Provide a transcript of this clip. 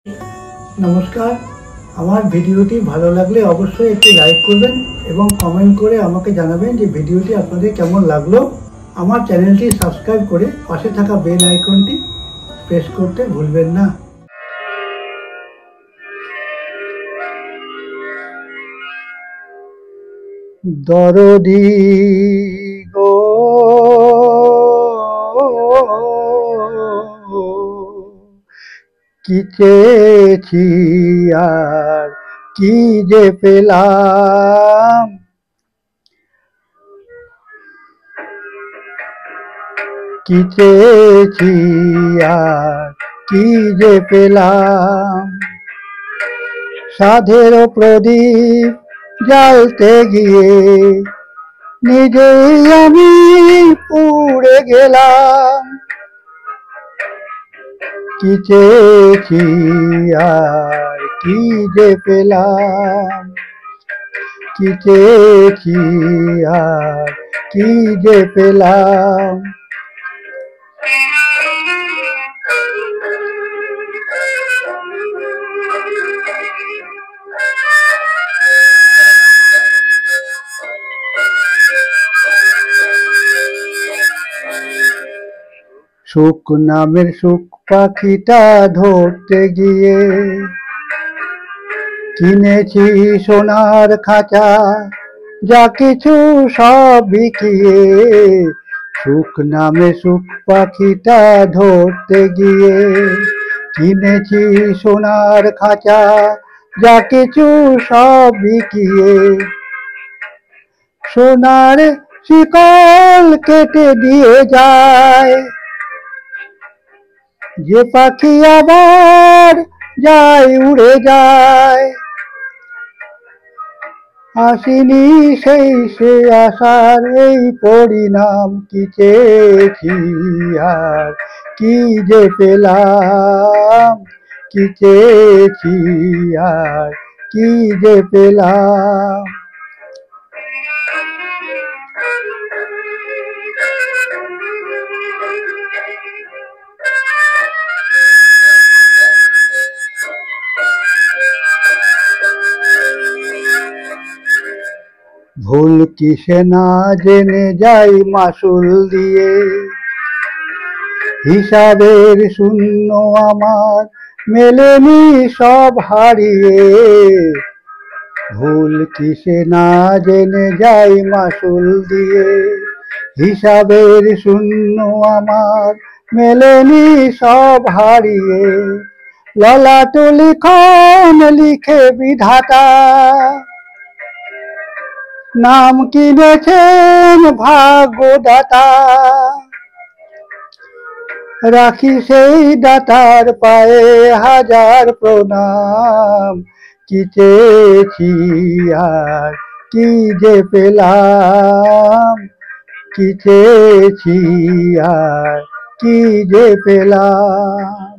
নমস্কার। আমার ভিডিওটি ভালো লাগলে অবশ্যই একটি লাইক করবেন এবং কমেন্ট করে আমাকে জানাবেন যে ভিডিওটি আপনাদের কেমন লাগলো। আমার চ্যানেলটি সাবস্ক্রাইব করে পাশে থাকা বেল আইকনটি প্রেস করতে ভুলবেন না। দরদি গো কি চেয়েছি আর কি যে পেলাম, কি চেয়েছি আর কি যে পেলাম। সাধের প্রদীপ জ্বালতে গিয়ে নিজেই আমি পুড়ে গেলাম। কি চেয়েছি আর কি যে পেলাম, কি চেয়েছি আর কি যে পেলাম। সুখ নামের সুখ পাখিটা ধরতে গিয়ে কিনেছি সোনার খাঁচা, যা কিছু সব বিকিয়ে। সুখ নামে সুখ পাখিটা ধরতে গিয়ে কিনেছি সোনার খাঁচা, যা কিছু সব বিকিয়ে। সোনার শিকল কেটে দিয়ে যায় যে পাখি আবার যায় উড়ে যায়। আসিনি সেই সে আশার এই পরিণাম। কি চেয়েছি আর কি যে পেলাম, কি চেয়েছি আর কি যে পেলাম। ভুল কিসে না জেনে যাই মাসুল দিয়ে, হিসাবের শূন্য আমার মেলেনি সব হারিয়ে। ভুল কিসে না জেনে যাই মাসুল দিয়ে, হিসাবের শূন্য আমার মেলেনি সব হারিয়ে। ললাট লিখন লিখে বিধাতা নাম কিনেছেন ভাগ্যদাতা। রাখি সেই দাতার পায়ে হাজার প্রণাম। কি চেয়েছি আর কি যে পেলাম, কি চেয়েছি আর কি যে পেলাম।